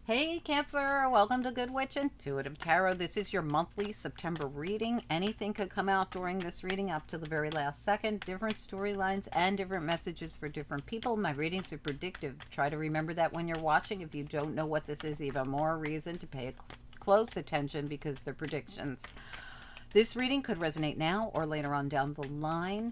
Hey Cancer, welcome to Good Witch Intuitive Tarot. This is your monthly September reading. Anything could come out during this reading up to the very last second. Different storylines and different messages for different people. My readings are predictive. Try to remember that when you're watching. If you don't know what this is, even more reason to pay close attention because they're predictions. This reading could resonate now or later on down the line.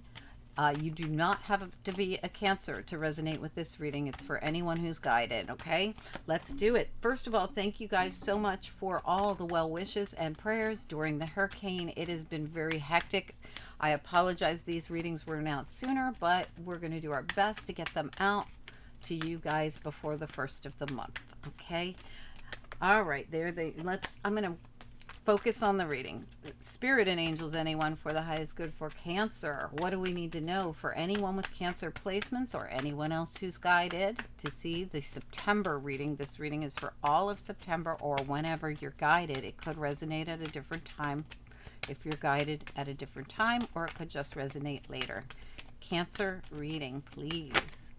You do not have to be a Cancer to resonate with this reading. It's for anyone who's guided, okay? Let's do it. First of all, thank you guys so much for all the well wishes and prayers during the hurricane. It has been very hectic. I apologize these readings weren't out sooner, but we're going to do our best to get them out to you guys before the first of the month, okay? All right, I'm going to focus on the reading. Spirit and angels, anyone for the highest good for Cancer. What do we need to know for anyone with Cancer placements or anyone else who's guided to see the September reading? This reading is for all of September or whenever you're guided. It could resonate at a different time if you're guided at a different time, or it could just resonate later. Cancer reading, please.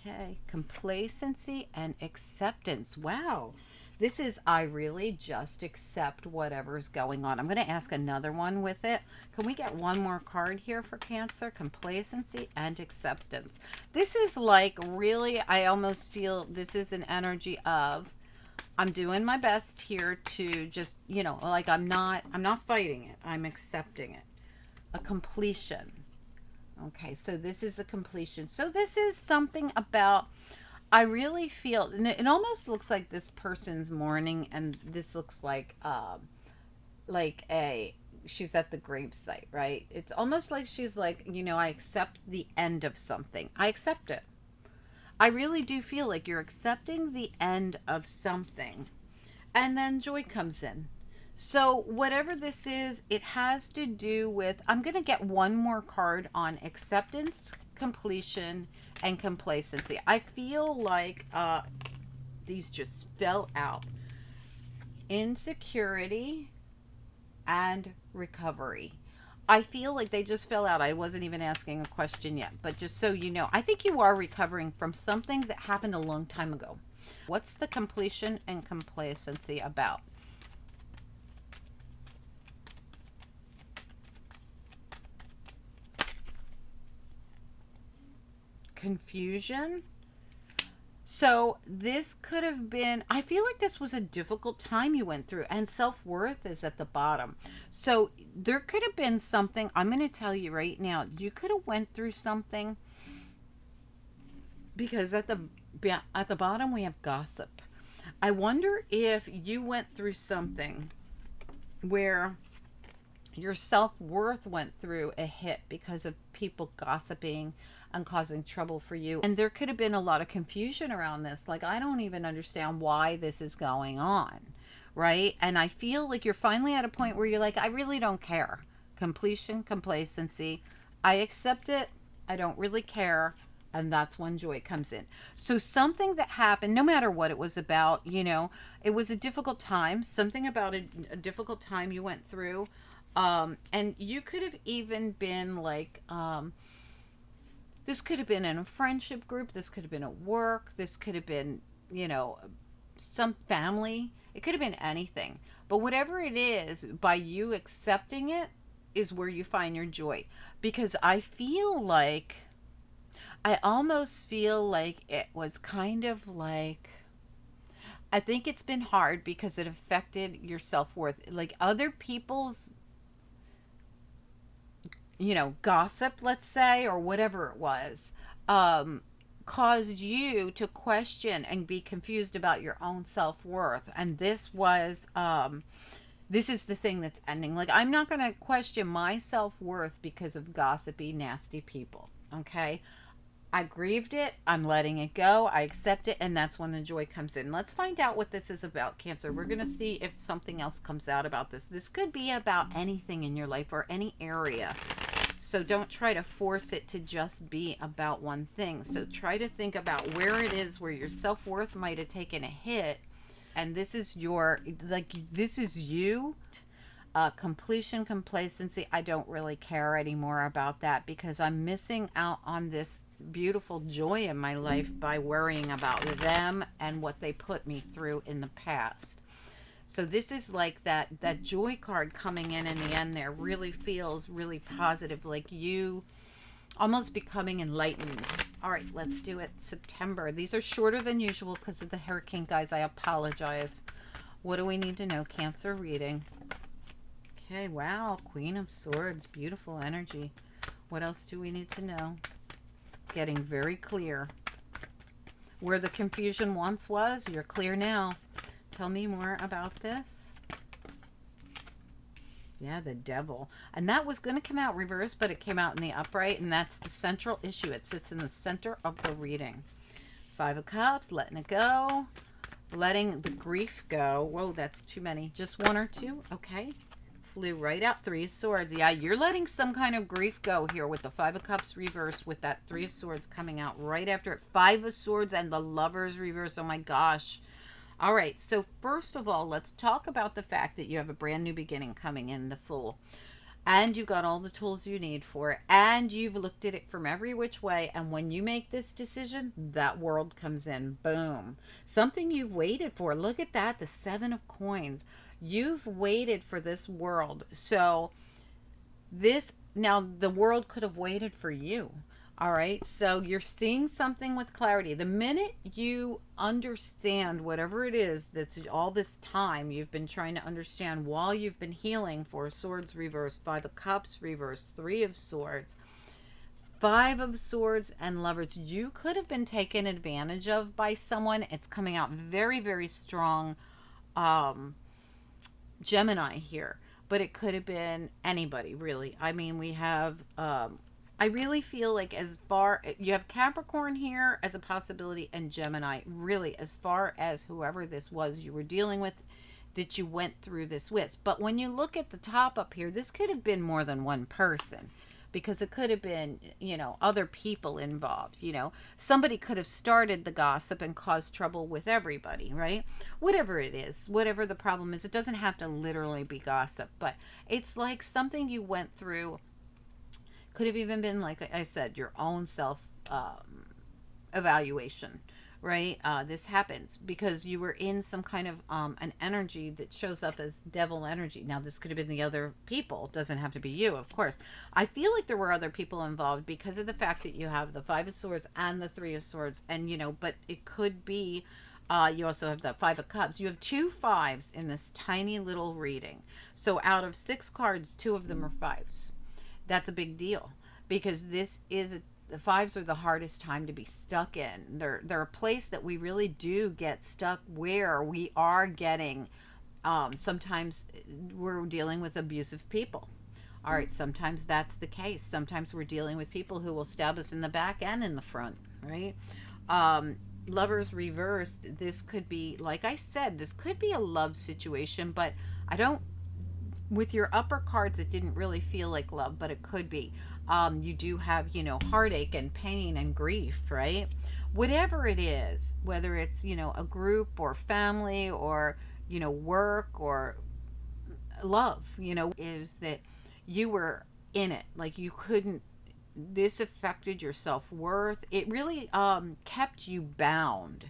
Okay, complacency and acceptance. Wow. This is, I really just accept whatever's going on. I'm going to ask another one with it. Can we get one more card here for Cancer? Complacency and acceptance. This is like really, I almost feel this is an energy of, I'm doing my best here to just, like I'm not fighting it. I'm accepting it. A completion. Okay, so this is a completion. So this is something about, I really feel, and it almost looks like this person's mourning, and this looks like she's at the gravesite, right? It's almost like she's like, I accept the end of something. I accept it. I really do feel like you're accepting the end of something, and then joy comes in. So whatever this is, it has to do with, I'm going to get one more card on acceptance, completion, and complacency. I feel like these just fell out. Insecurity and recovery. I feel like they just fell out. I wasn't even asking a question yet, but just so you know, I think you are recovering from something that happened a long time ago. What's the completion and complacency about? Confusion. So this could have been, I feel like this was a difficult time you went through, and self-worth is at the bottom. So there could have been something, I'm going to tell you right now, you could have went through something, because at the bottom we have gossip. I wonder if you went through something where your self-worth went through a hit because of people gossiping and causing trouble for you. And there could have been a lot of confusion around this. Like, I don't even understand why this is going on, right? And I feel like you're finally at a point where you're like, I really don't care. Completion, complacency. I accept it. I don't really care. And that's when joy comes in. So something that happened, no matter what it was about, it was a difficult time. Something about a difficult time you went through. And you could have even been like, this could have been in a friendship group. This could have been at work. This could have been, some family. It could have been anything. But whatever it is, by you accepting it is where you find your joy. Because I almost feel like it was kind of like, I think it's been hard because it affected your self-worth. Like other people's gossip, let's say, or whatever it was, caused you to question and be confused about your own self-worth. And this is the thing that's ending. Like, I'm not going to question my self-worth because of gossipy, nasty people. Okay. I grieved it. I'm letting it go. I accept it. And that's when the joy comes in. Let's find out what this is about, Cancer. We're going to see if something else comes out about this. This could be about anything in your life or any area. So don't try to force it to just be about one thing. So try to think about where it is where your self-worth might have taken a hit. And this is this is you. Completion, complacency. I don't really care anymore about that because I'm missing out on this beautiful joy in my life by worrying about them and what they put me through in the past. So this is like that joy card coming in the end there really feels really positive, like you almost becoming enlightened. All right, let's do it. September. These are shorter than usual because of the hurricane, guys. I apologize. What do we need to know? Cancer reading. Okay, wow. Queen of Swords. Beautiful energy. What else do we need to know? Getting very clear. Where the confusion once was, you're clear now. Tell me more about this. Yeah, the Devil. And that was going to come out reversed, but it came out in the upright, and that's the central issue. It sits in the center of the reading. Five of Cups, letting it go. Letting the grief go. Whoa, that's too many. Just one or two? Okay. Flew right out. Three of Swords. Yeah, you're letting some kind of grief go here with the Five of Cups reversed, with that Three of Swords coming out right after it. Five of Swords and the Lovers reversed. Oh my gosh. All right, so first of all, let's talk about the fact that you have a brand new beginning coming in, the Fool. And you've got all the tools you need for it. And you've looked at it from every which way. And when you make this decision, that world comes in. Boom. Something you've waited for. Look at that, the Seven of Coins. You've waited for this world. So now the world could have waited for you. All right, so you're seeing something with clarity. The minute you understand whatever it is that's all this time you've been trying to understand while you've been healing, for Swords reversed, Five of Cups reversed, Three of Swords, Five of Swords, and Lovers, you could have been taken advantage of by someone. It's coming out very, very strong Gemini here, but it could have been anybody, really. I mean, we have... I really feel like you have Capricorn here as a possibility, and Gemini, really, as far as whoever this was you were dealing with, that you went through this with. But when you look at the top up here, this could have been more than one person, because it could have been, other people involved. Somebody could have started the gossip and caused trouble with everybody, right? Whatever it is, whatever the problem is, it doesn't have to literally be gossip, but it's like something you went through. Could have even been, like I said, your own self evaluation, right? This happens because you were in some kind of an energy that shows up as devil energy. Now, this could have been the other people. It doesn't have to be you, of course. I feel like there were other people involved because of the fact that you have the Five of Swords and the Three of Swords. And, but it could be, you also have the Five of Cups. You have two fives in this tiny little reading. So out of 6 cards, 2 of them are fives. That's a big deal, because the fives are the hardest time to be stuck in. They're a place that we really do get stuck, where we are getting, sometimes we're dealing with abusive people. All right, sometimes that's the case. Sometimes we're dealing with people who will stab us in the back and in the front, right? Lovers reversed, this could be, like I said, this could be a love situation, but with your upper cards, it didn't really feel like love, but it could be. You do have, heartache and pain and grief, right? Whatever it is, whether it's, a group or family or, work or love, is that you were in it. Like, you couldn't, this affected your self-worth. It really kept you bound,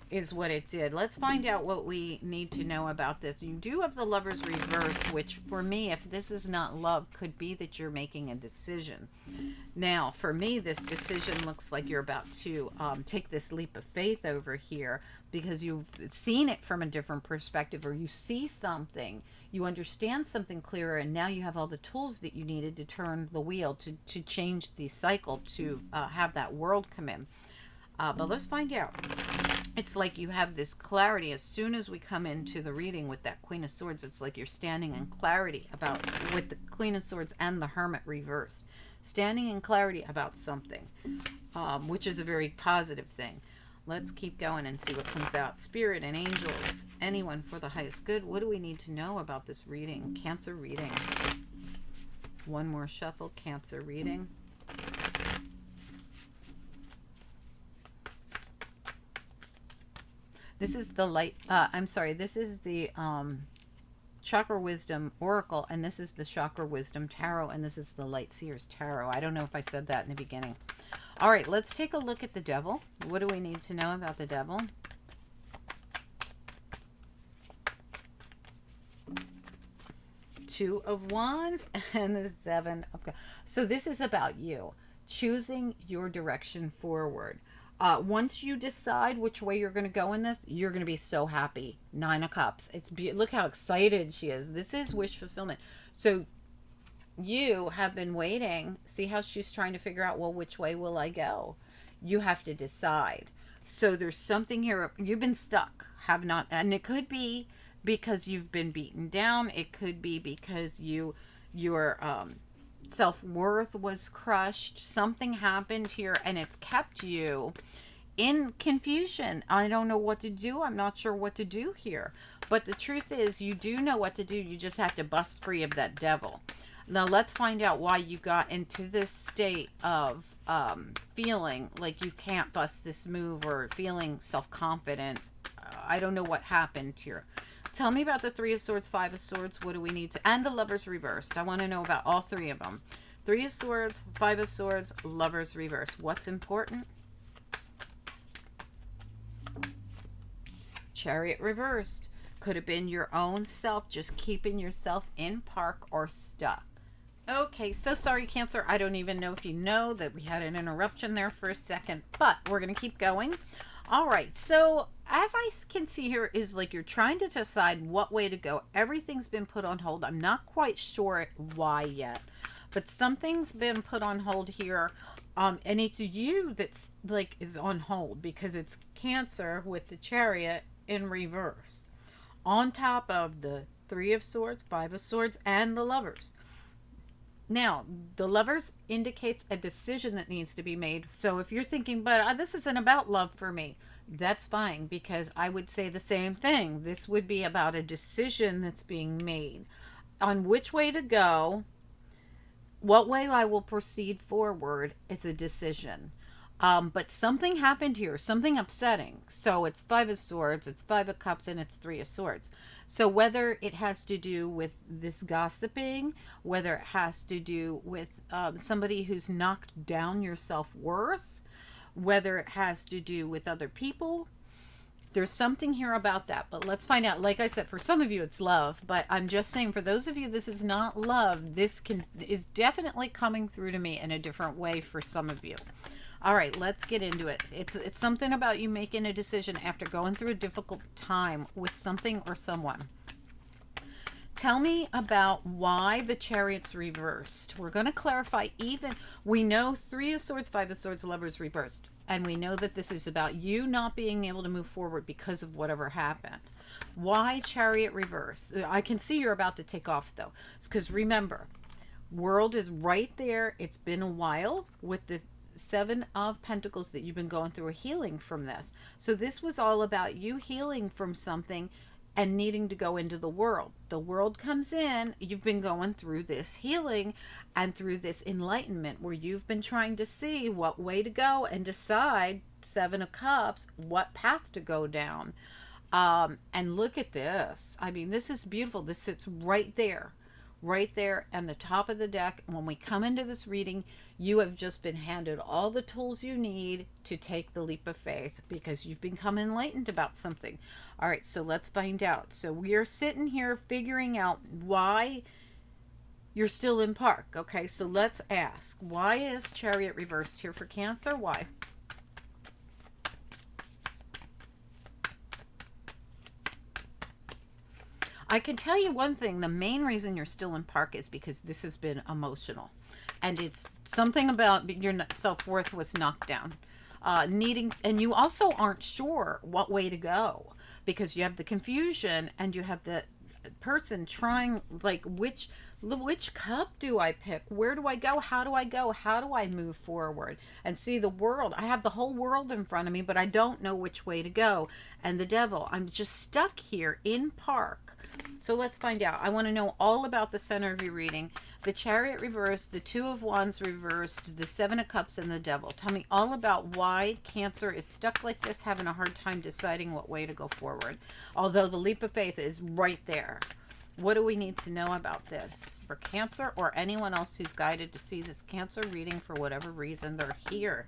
is what it did. Let's find out what we need to know about this. You do have the Lovers reverse, which for me, if this is not love, could be that you're making a decision. Now, for me, this decision looks like you're about to take this leap of faith over here, because you've seen it from a different perspective, or you see something, you understand something clearer, and now you have all the tools that you needed to turn the wheel, to change the cycle, to have that world come in. But let's find out. It's like you have this clarity. As soon as we come into the reading with that Queen of Swords, it's like you're standing in clarity about, with the Queen of Swords and the Hermit reversed, standing in clarity about something, which is a very positive thing. Let's keep going and see what comes out. Spirit and angels, anyone for the highest good. What do we need to know about this reading? Cancer reading. One more shuffle. Cancer reading. This is the light, this is the Chakra Wisdom Oracle, and this is the Chakra Wisdom Tarot, and this is the Light Seers Tarot. I don't know if I said that in the beginning. All right, let's take a look at the devil. What do we need to know about the devil? Two of Wands and the Seven of Cups. So this is about you choosing your direction forward. Once you decide which way you're going to go in this, you're going to be so happy. Nine of Cups. Look how excited she is. This is wish fulfillment. So you have been waiting. See how she's trying to figure out, well, which way will I go? You have to decide. So there's something here. You've been stuck. Have not, and it could be because you've been beaten down. It could be because your self-worth was crushed. Something happened here and it's kept you in confusion. I don't know what to do. I'm not sure what to do here. But the truth is, you do know what to do. You just have to bust free of that devil. Now let's find out why you got into this state of feeling like you can't bust this move, or feeling self-confident. I don't know what happened here. Tell me about the Three of Swords, Five of Swords. What do we need to... And the Lovers reversed. I want to know about all three of them. Three of Swords, Five of Swords, Lovers reversed. What's important? Chariot reversed. Could have been your own self, just keeping yourself in park or stuck. Okay, so sorry, Cancer. I don't even know if you know that we had an interruption there for a second, but we're going to keep going. All right, so as I can see here is like you're trying to decide what way to go. Everything's been put on hold. I'm not quite sure why yet, but something's been put on hold here. And it's you that's like is on hold because it's Cancer with the Chariot in reverse. On top of the Three of Swords, Five of Swords, and the Lovers. Now, the Lovers indicates a decision that needs to be made. So if you're thinking, but this isn't about love for me, that's fine, because I would say the same thing. This would be about a decision that's being made on which way to go, what way I will proceed forward. It's a decision. But something happened here, something upsetting. So it's Five of Swords, it's Five of Cups, and it's Three of Swords. So whether it has to do with this gossiping, whether it has to do with somebody who's knocked down your self-worth, whether it has to do with other people, there's something here about that. But let's find out. Like I said, for some of you it's love, but I'm just saying for those of you this is not love, this is definitely coming through to me in a different way for some of you. All right, let's get into it. It's something about you making a decision after going through a difficult time with something or someone. Tell me about why the Chariot's reversed. We're going to clarify even. We know Three of Swords, Five of Swords, Lovers reversed. And we know that this is about you not being able to move forward because of whatever happened. Why Chariot reverse? I can see you're about to take off, though. Because remember, World is right there. It's been a while with the Seven of Pentacles that you've been going through a healing from this. So this was all about you healing from something and needing to go into the world. The world comes in, you've been going through this healing and through this enlightenment where you've been trying to see what way to go and decide, Seven of Cups, what path to go down. And look at this. I mean, this is beautiful. This sits right there and the top of the deck. When we come into this reading, you have just been handed all the tools you need to take the leap of faith because you've become enlightened about something. All right, so let's find out. So we are sitting here figuring out why you're still in park. Okay, so let's ask, why is Chariot reversed here for Cancer? Why? I can tell you one thing. The main reason you're still in park is because this has been emotional. And it's something about your self-worth was knocked down. And you also aren't sure what way to go because you have the confusion and you have the person trying, like, which cup do I pick? Where do I go? How do I go? How do I move forward? And see the world. I have the whole world in front of me, but I don't know which way to go. And the devil, I'm just stuck here in park. So let's find out. I want to know all about the center of your reading. The Chariot reversed, the Two of Wands reversed, the Seven of Cups, and the Devil. Tell me all about why Cancer is stuck like this, having a hard time deciding what way to go forward. Although the leap of faith is right there. What do we need to know about this for Cancer or anyone else who's guided to see this Cancer reading for whatever reason they're here?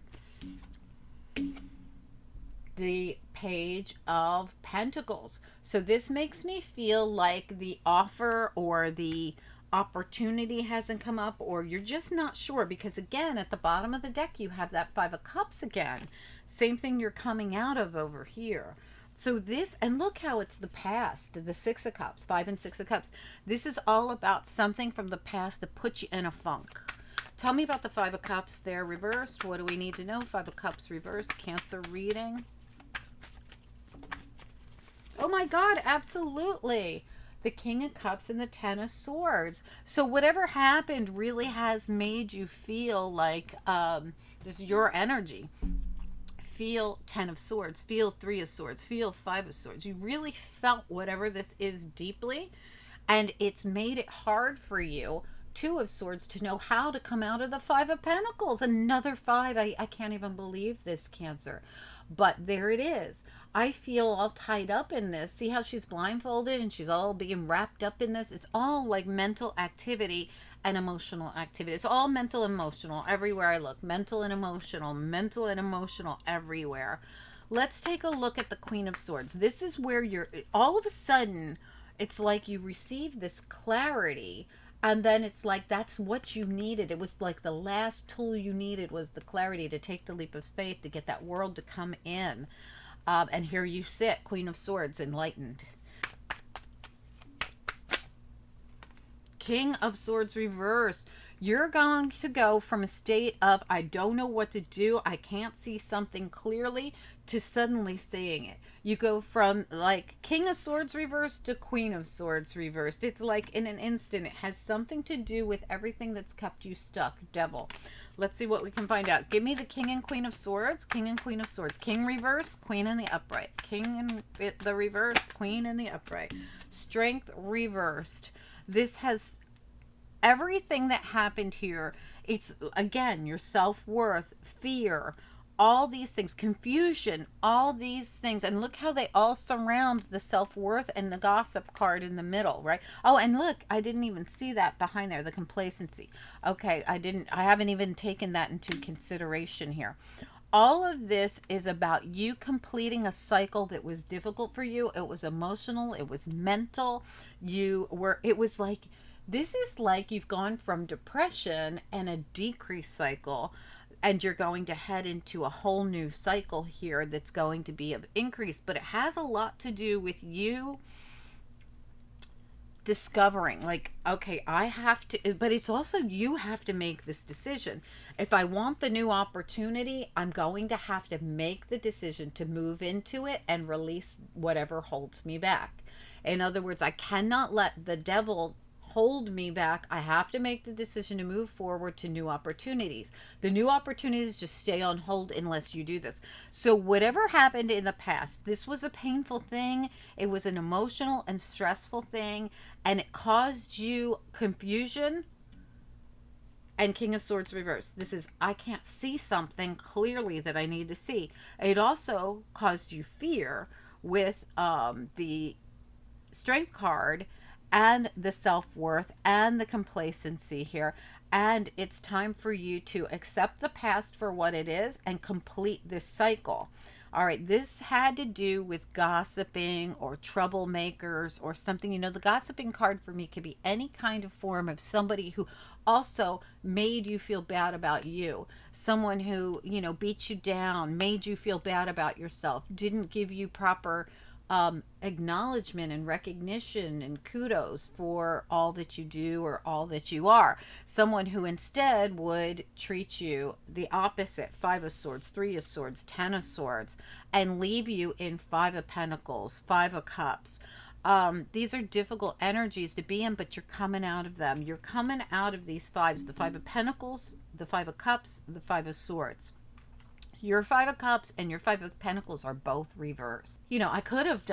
The Page of Pentacles. So this makes me feel like the offer or the opportunity hasn't come up, or you're just not sure, because again, at the bottom of the deck, you have that Five of Cups again. Same thing you're coming out of over here. So this, and look how it's the past, the Six of Cups, Five and Six of Cups. This is all about something from the past that puts you in a funk. Tell me about the Five of Cups there reversed. What do we need to know? Five of Cups reversed, Cancer reading. Oh my God, absolutely. The King of Cups and the Ten of Swords. So whatever happened really has made you feel like this is your energy. Feel Ten of Swords, feel Three of Swords, feel Five of Swords. You really felt whatever this is deeply, and it's made it hard for you, Two of Swords, to know how to come out of the Five of Pentacles. Another five. I can't even believe this, Cancer. But there it is. I feel all tied up in this. See how she's blindfolded and she's all being wrapped up in this? It's all like mental activity and emotional activity. It's all mental, emotional everywhere I look. Mental and emotional everywhere. Let's take a look at the Queen of Swords. This is where you're all of a sudden, it's like you receive this clarity, and then it's like that's what you needed. It was like the last tool you needed was the clarity to take the leap of faith, to get that world to come in. And here you sit, Queen of Swords, enlightened. King of Swords reversed. You're going to go from a state of, I don't know what to do, I can't see something clearly, to suddenly seeing it. You go from like King of Swords reversed to Queen of Swords reversed. It's like in an instant. It has something to do with everything that's kept you stuck. Devil. Let's see what we can find out. Give me the King and Queen of Swords. King and Queen of Swords. King reversed, Queen in the upright. King in the reversed, Queen in the upright. Strength reversed. This has everything that happened here. It's again your self-worth, fear, all these things, confusion, all these things. And look how they all surround the self-worth and the gossip card in the middle, right? Oh, and look, I didn't even see that behind there, the complacency. Okay, I haven't even taken that into consideration here. All of this is about you completing a cycle that was difficult for you. It was emotional, it was mental. It was like, this is like you've gone from depression and a decrease cycle, and you're going to head into a whole new cycle here that's going to be of increase. But it has a lot to do with you discovering, like, okay, I have to, but it's also you have to make this decision. If I want the new opportunity, I'm going to have to make the decision to move into it and release whatever holds me back. In other words, I cannot let the devil hold me back. I have to make the decision to move forward to new opportunities. The new opportunities just stay on hold unless you do this. So whatever happened in the past, this was a painful thing. It was an emotional and stressful thing, and it caused you confusion. And King of Swords reversed. This is, I can't see something clearly that I need to see. It also caused you fear with the Strength card and the self-worth and the complacency here. And it's time for you to accept the past for what it is and complete this cycle. All right, this had to do with gossiping or troublemakers or something. You know, the gossiping card for me could be any kind of form of somebody who also made you feel bad about you. Someone who, you know, beat you down, made you feel bad about yourself, didn't give you proper acknowledgement and recognition and kudos for all that you do or all that you are. Someone who instead would treat you the opposite, Five of Swords, Three of Swords, Ten of Swords, and leave you in Five of Pentacles, Five of Cups. These are difficult energies to be in, but you're coming out of them. You're coming out of these fives, the Five of Pentacles, the Five of Cups, the Five of Swords. Your Five of Cups and your Five of Pentacles are both reversed. You know, I could have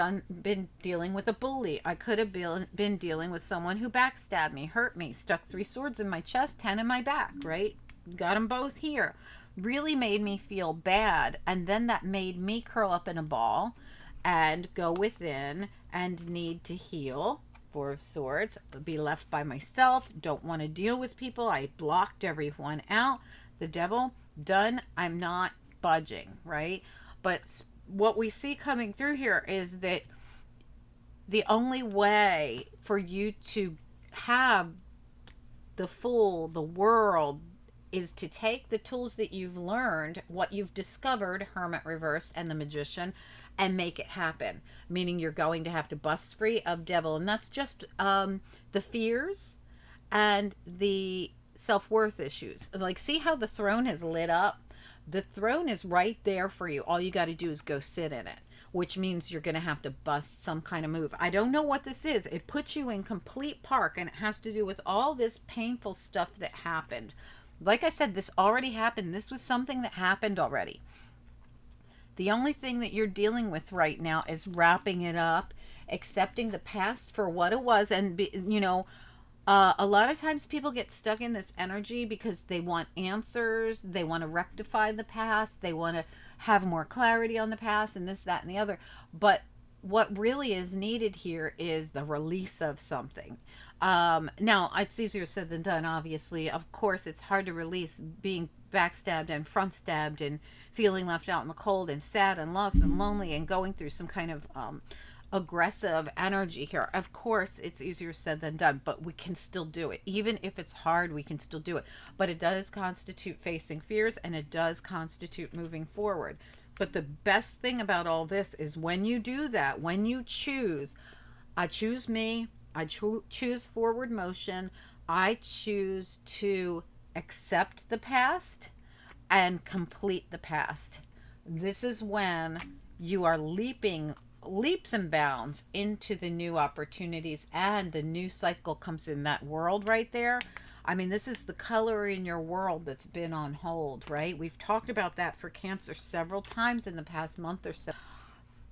been dealing with a bully. I could have been dealing with someone who backstabbed me, hurt me, stuck three swords in my chest, 10 in my back, right? Got them both here. Really made me feel bad. And then that made me curl up in a ball and go within and need to heal. Four of Swords, be left by myself, don't want to deal with people. I blocked everyone out. The Devil, done. I'm not budging, right? But what we see coming through here is that the only way for you to have the world is to take the tools that you've learned, what you've discovered, Hermit reverse and the Magician, and make it happen. Meaning you're going to have to bust free of devil. And that's just the fears and the self-worth issues. Like, see how the throne has lit up? The throne is right there for you. All you got to do is go sit in it, which means you're going to have to bust some kind of move. I don't know what this is. It puts you in complete park, and it has to do with all this painful stuff that happened. Like I said, this already happened. This was something that happened already. The only thing that you're dealing with right now is wrapping it up, accepting the past for what it was, and a lot of times people get stuck in this energy because they want answers, they want to rectify the past, they want to have more clarity on the past, and this, that, and the other. But what really is needed here is the release of something. Now, it's easier said than done, obviously. Of course, it's hard to release being backstabbed and front stabbed and feeling left out in the cold and sad and lost and lonely and going through some kind of aggressive energy here. Of course, it's easier said than done, but we can still do it. Even if it's hard, we can still do it. But it does constitute facing fears, and it does constitute moving forward. But the best thing about all this is when you do that, when you choose, I choose me, I choose forward motion, I choose to accept the past and complete the past. This is when you are leaps and bounds into the new opportunities, and the new cycle comes in. That world right there, I mean, this is the color in your world that's been on hold, right? We've talked about that for Cancer several times in the past month or so.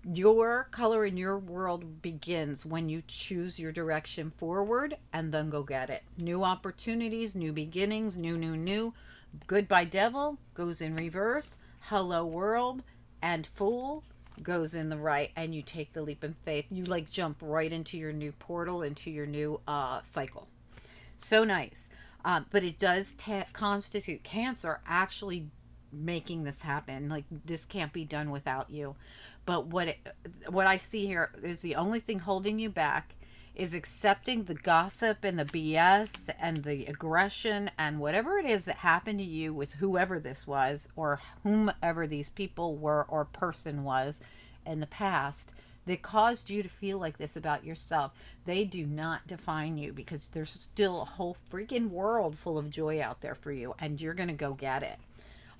Your color in your world begins when you choose your direction forward and then go get it. New opportunities, new beginnings, new. Goodbye devil goes in reverse. Hello world and fool goes in the right, and you take the leap in faith. You like jump right into your new portal, into your new cycle. So nice. But it does constitute Cancer actually making this happen. Like, this can't be done without you. But what I see here is the only thing holding you back is accepting the gossip and the BS and the aggression and whatever it is that happened to you with whoever this was, or whomever these people were or person was in the past that caused you to feel like this about yourself. They do not define you, because there's still a whole freaking world full of joy out there for you, and you're going to go get it.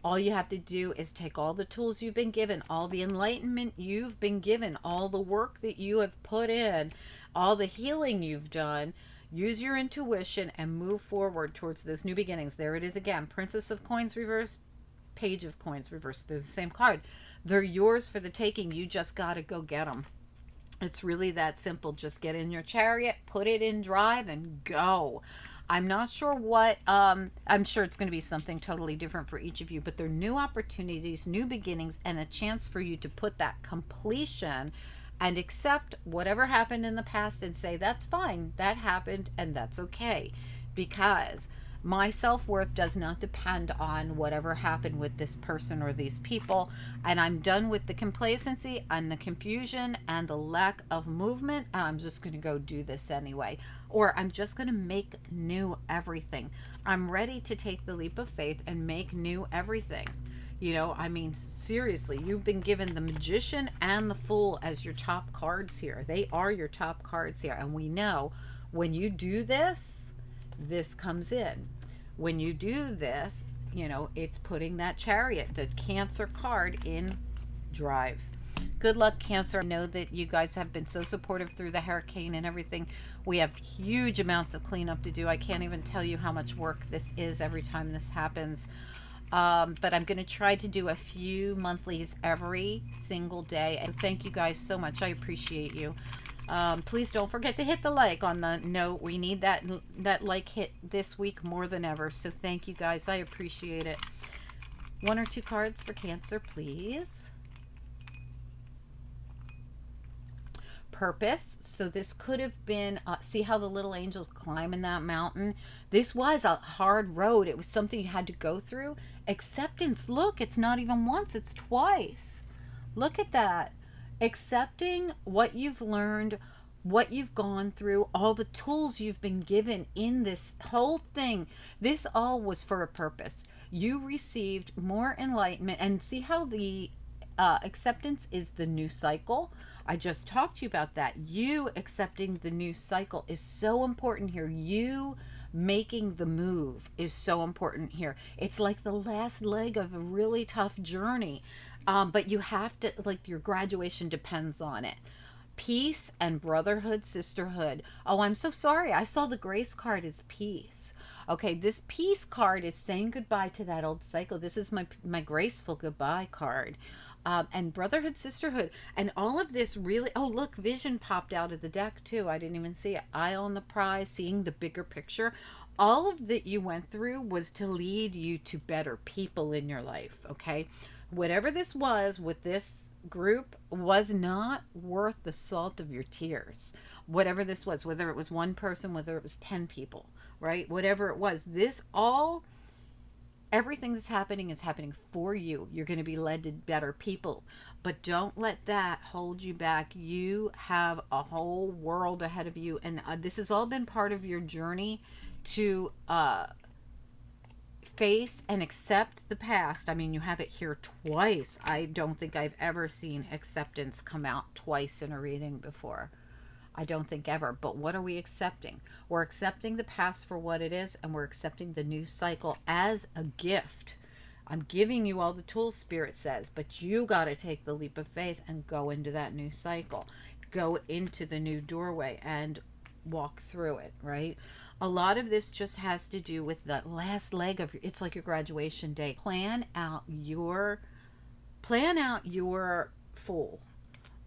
All you have to do is take all the tools you've been given, all the enlightenment you've been given, all the work that you have put in, all the healing you've done, use your intuition and move forward towards those new beginnings. There it is again. Princess of Coins reverse, Page of Coins reverse. They're the same card. They're yours for the taking. You just got to go get them. It's really that simple. Just get in your chariot, put it in drive, and go. I'm not sure what, I'm sure it's going to be something totally different for each of you, but they're new opportunities, new beginnings, and a chance for you to put that completion and accept whatever happened in the past and say, that's fine, that happened, and that's okay. Because my self-worth does not depend on whatever happened with this person or these people, and I'm done with the complacency and the confusion and the lack of movement, and I'm just going to go do this anyway. Or I'm just going to make new everything. I'm ready to take the leap of faith and make new everything. I mean, seriously, you've been given the Magician and the Fool as your top cards here. They are your top cards here. And we know when you do this, this comes in. When you do this, it's putting that Chariot, the Cancer card, in drive. Good luck, Cancer. I know that you guys have been so supportive through the hurricane and everything. We have huge amounts of cleanup to do. I can't even tell you how much work this is every time this happens. But I'm going to try to do a few monthlies every single day. And thank you guys so much. I appreciate you. Please don't forget to hit the like on the note. We need that like hit this week more than ever. So thank you guys. I appreciate it. 1 or 2 cards for Cancer, please. purpose. So this could have been, see how the little angels climbing that mountain? This was a hard road. It was something you had to go through. Acceptance, look, it's not even once, it's twice. Look at that. Accepting what you've learned, what you've gone through, all the tools you've been given in this whole thing. This all was for a purpose. You received more enlightenment. And see how the acceptance is the new cycle? I just talked to you about that. You accepting the new cycle is so important here. You making the move is so important here. It's like the last leg of a really tough journey. But you have to, like, your graduation depends on it. Peace and brotherhood, sisterhood. Oh, I'm so sorry. I saw the grace card as peace. Okay, this peace card is saying goodbye to that old cycle. This is my graceful goodbye card. And brotherhood, sisterhood, and all of this really, oh, look, vision popped out of the deck too. I didn't even see it. Eye on the prize, seeing the bigger picture. All of that you went through was to lead you to better people in your life, okay? Whatever this was with this group was not worth the salt of your tears. Whatever this was, whether it was one person, whether it was 10 people, right? Whatever it was, this all, everything that's happening is happening for you. You're going to be led to better people, but don't let that hold you back. You have a whole world ahead of you, and this has all been part of your journey to face and accept the past. I mean, you have it here twice. I don't think I've ever seen acceptance come out twice in a reading before. I don't think ever. But what are we accepting? We're accepting the past for what it is, and we're accepting the new cycle as a gift. I'm giving you all the tools, Spirit says, but you got to take the leap of faith and go into that new cycle. Go into the new doorway and walk through it, right? A lot of this just has to do with the last leg of it's like your graduation day. Plan out your Fool.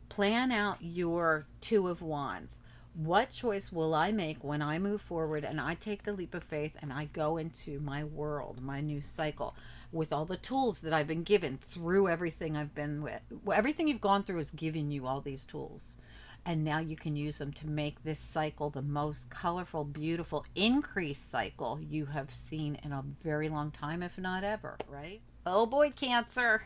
Plan out your Two of Wands. What choice will I make when I move forward and I take the leap of faith and I go into my world, my new cycle, with all the tools that I've been given through everything I've been with? Everything you've gone through is giving you all these tools. And now you can use them to make this cycle the most colorful, beautiful, increased cycle you have seen in a very long time, if not ever, right? Oh boy, Cancer.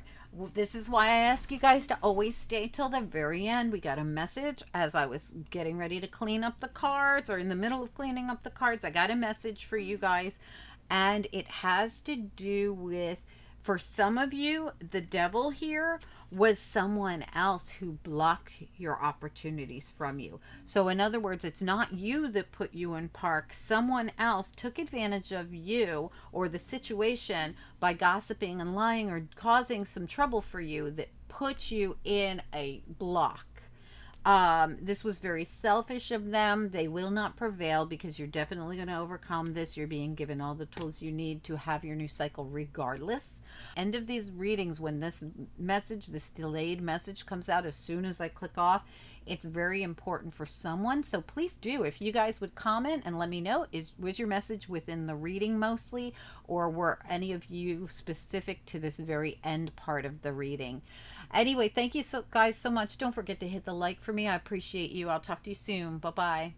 This is why I ask you guys to always stay till the very end. We got a message as I was getting ready to clean up the cards, or in the middle of cleaning up the cards. I got a message for you guys, and it has to do with, for some of you, the devil here was someone else who blocked your opportunities from you. So in other words, it's not you that put you in park. Someone else took advantage of you or the situation by gossiping and lying or causing some trouble for you that put you in a block. This was very selfish of them. They will not prevail because you're definitely going to overcome this. You're being given all the tools you need to have your new cycle regardless. End of these readings, when this message, this delayed message comes out as soon as I click off, it's very important for someone. So please do, if you guys would comment and let me know, was your message within the reading mostly, or were any of you specific to this very end part of the reading? Anyway, thank you guys so much. Don't forget to hit the like for me. I appreciate you. I'll talk to you soon. Bye-bye.